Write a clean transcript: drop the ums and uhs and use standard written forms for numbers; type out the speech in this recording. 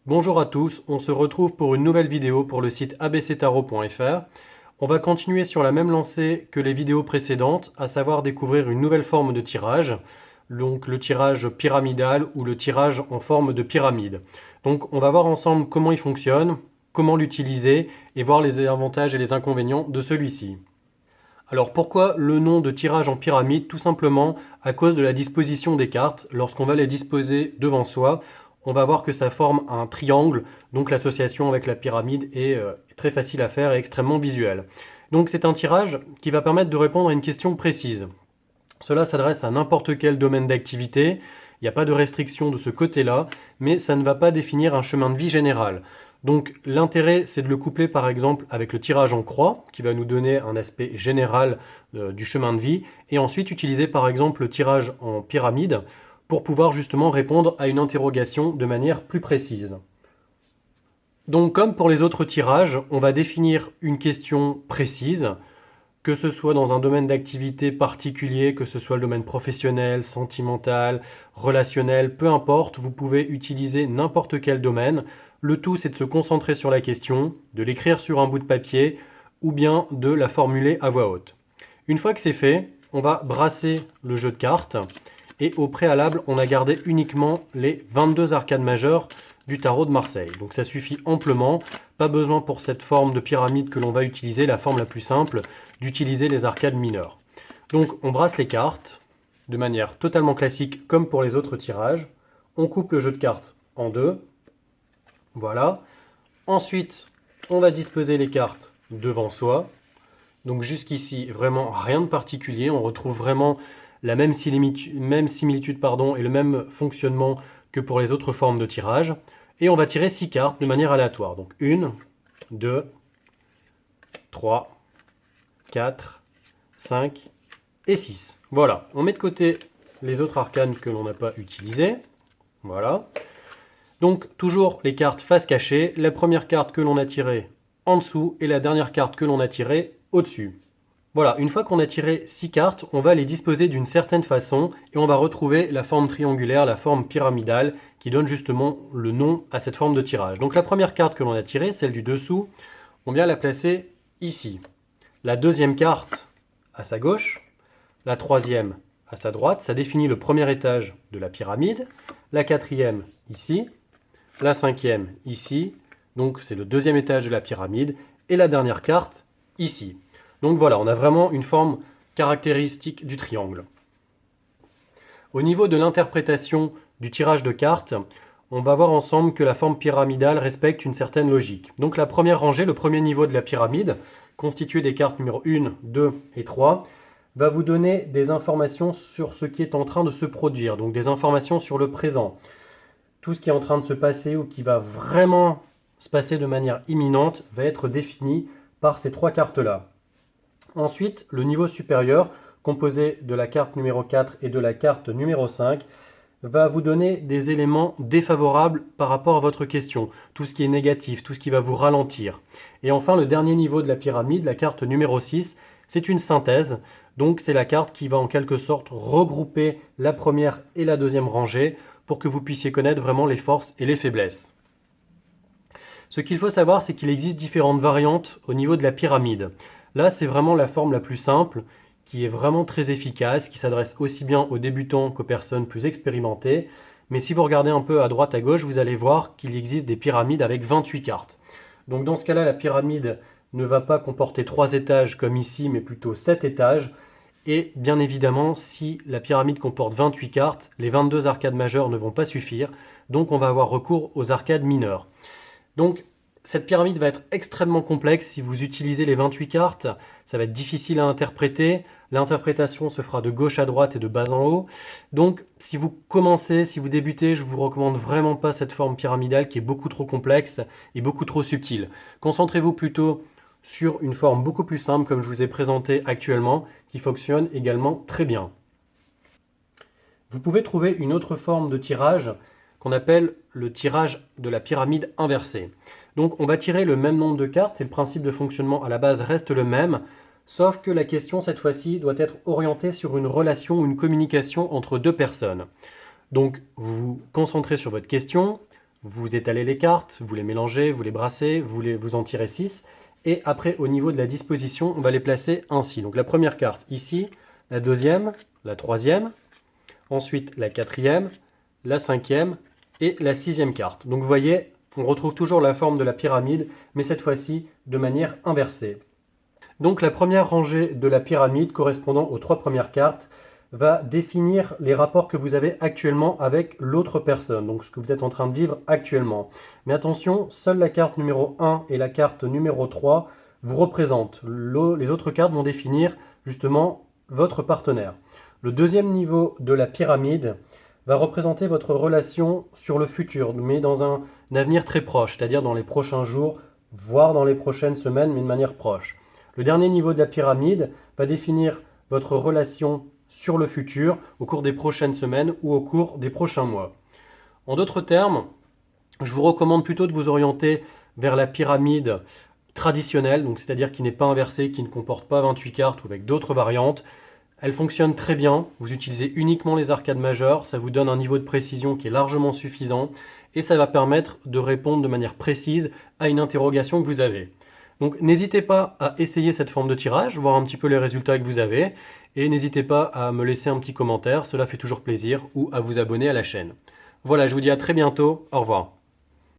Bonjour à tous, on se retrouve pour une nouvelle vidéo pour le site abctarot.fr. On va continuer sur la même lancée que les vidéos précédentes, à savoir découvrir une nouvelle forme de tirage, donc le tirage pyramidal ou le tirage en forme de pyramide. Donc on va voir ensemble comment il fonctionne, comment l'utiliser et voir les avantages et les inconvénients de celui-ci. Alors pourquoi le nom de tirage en pyramide? Tout simplement à cause de la disposition des cartes. Lorsqu'on va les disposer devant soi, on va voir que ça forme un triangle, donc l'association avec la pyramide est très facile à faire et extrêmement visuelle. Donc c'est un tirage qui va permettre de répondre à une question précise. Cela s'adresse à n'importe quel domaine d'activité, il n'y a pas de restriction de ce côté-là, mais ça ne va pas définir un chemin de vie général. Donc l'intérêt, c'est de le coupler par exemple avec le tirage en croix, qui va nous donner un aspect général du chemin de vie, et ensuite utiliser par exemple le tirage en pyramide pour pouvoir justement répondre à une interrogation de manière plus précise. Donc comme pour les autres tirages, on va définir une question précise, que ce soit dans un domaine d'activité particulier, que ce soit le domaine professionnel, sentimental, relationnel, peu importe, vous pouvez utiliser n'importe quel domaine. Le tout, c'est de se concentrer sur la question, de l'écrire sur un bout de papier ou bien de la formuler à voix haute. Une fois que c'est fait, on va brasser le jeu de cartes et au préalable, on a gardé uniquement les 22 arcades majeures du tarot de Marseille. Donc ça suffit amplement, pas besoin pour cette forme de pyramide que l'on va utiliser, la forme la plus simple, d'utiliser les arcades mineures. Donc on brasse les cartes de manière totalement classique comme pour les autres tirages. On coupe le jeu de cartes en deux. Voilà. Ensuite, on va disposer les cartes devant soi. Donc jusqu'ici, vraiment rien de particulier. On retrouve vraiment la même similitude et le même fonctionnement que pour les autres formes de tirage. Et on va tirer 6 cartes de manière aléatoire. Donc 1, 2, 3, 4, 5 et 6. Voilà, on met de côté les autres arcanes que l'on n'a pas utilisées. Voilà. Donc toujours les cartes face cachée. La première carte que l'on a tirée en dessous et la dernière carte que l'on a tirée au-dessus. Voilà, une fois qu'on a tiré 6 cartes, on va les disposer d'une certaine façon et on va retrouver la forme triangulaire, la forme pyramidale qui donne justement le nom à cette forme de tirage. Donc la première carte que l'on a tirée, celle du dessous, on vient la placer ici. La deuxième carte à sa gauche, la troisième à sa droite, ça définit le premier étage de la pyramide, la quatrième ici, la cinquième ici, donc c'est le deuxième étage de la pyramide, et la dernière carte ici. Donc voilà, on a vraiment une forme caractéristique du triangle. Au niveau de l'interprétation du tirage de cartes, on va voir ensemble que la forme pyramidale respecte une certaine logique. Donc la première rangée, le premier niveau de la pyramide, constitué des cartes numéro 1, 2 et 3, va vous donner des informations sur ce qui est en train de se produire, donc des informations sur le présent. Tout ce qui est en train de se passer ou qui va vraiment se passer de manière imminente va être défini par ces 3 cartes-là. Ensuite, le niveau supérieur, composé de la carte numéro 4 et de la carte numéro 5, va vous donner des éléments défavorables par rapport à votre question, tout ce qui est négatif, tout ce qui va vous ralentir. Et enfin, le dernier niveau de la pyramide, la carte numéro 6, c'est une synthèse, donc c'est la carte qui va en quelque sorte regrouper la première et la deuxième rangée pour que vous puissiez connaître vraiment les forces et les faiblesses. Ce qu'il faut savoir, c'est qu'il existe différentes variantes au niveau de la pyramide. Là, c'est vraiment la forme la plus simple, qui est vraiment très efficace, qui s'adresse aussi bien aux débutants qu'aux personnes plus expérimentées. Mais si vous regardez un peu à droite, à gauche, vous allez voir qu'il existe des pyramides avec 28 cartes. Donc dans ce cas-là, la pyramide ne va pas comporter 3 étages comme ici, mais plutôt 7 étages. Et bien évidemment, si la pyramide comporte 28 cartes, les 22 arcades majeures ne vont pas suffire. Donc on va avoir recours aux arcades mineures. Donc cette pyramide va être extrêmement complexe si vous utilisez les 28 cartes. Ça va être difficile à interpréter. L'interprétation se fera de gauche à droite et de bas en haut. Donc si vous commencez, si vous débutez, je ne vous recommande vraiment pas cette forme pyramidale qui est beaucoup trop complexe et beaucoup trop subtile. Concentrez-vous plutôt sur une forme beaucoup plus simple comme je vous ai présenté actuellement, qui fonctionne également très bien. Vous pouvez trouver une autre forme de tirage qu'on appelle le tirage de la pyramide inversée. Donc on va tirer le même nombre de cartes et le principe de fonctionnement à la base reste le même, sauf que la question cette fois-ci doit être orientée sur une relation ou une communication entre deux personnes. Donc vous vous concentrez sur votre question, vous étalez les cartes, vous les mélangez, vous les brassez, vous en tirez 6. Et après, au niveau de la disposition, on va les placer ainsi. Donc la première carte ici, la deuxième, la troisième, ensuite la quatrième, la cinquième et la sixième carte. Donc vous voyez, on retrouve toujours la forme de la pyramide, mais cette fois-ci de manière inversée. Donc la première rangée de la pyramide correspondant aux 3 premières cartes va définir les rapports que vous avez actuellement avec l'autre personne, donc ce que vous êtes en train de vivre actuellement. Mais attention, seule la carte numéro 1 et la carte numéro 3 vous représentent. Les autres cartes vont définir justement votre partenaire. Le deuxième niveau de la pyramide va représenter votre relation sur le futur, mais dans un avenir très proche, c'est-à-dire dans les prochains jours, voire dans les prochaines semaines, mais de manière proche. Le dernier niveau de la pyramide va définir votre relation sur le futur au cours des prochaines semaines ou au cours des prochains mois. En d'autres termes, je vous recommande plutôt de vous orienter vers la pyramide traditionnelle, donc c'est-à-dire qui n'est pas inversée, qui ne comporte pas 28 cartes ou avec d'autres variantes. Elle fonctionne très bien, vous utilisez uniquement les arcades majeures, ça vous donne un niveau de précision qui est largement suffisant et ça va permettre de répondre de manière précise à une interrogation que vous avez. Donc n'hésitez pas à essayer cette forme de tirage, voir un petit peu les résultats que vous avez et n'hésitez pas à me laisser un petit commentaire, cela fait toujours plaisir, ou à vous abonner à la chaîne. Voilà, je vous dis à très bientôt, au revoir.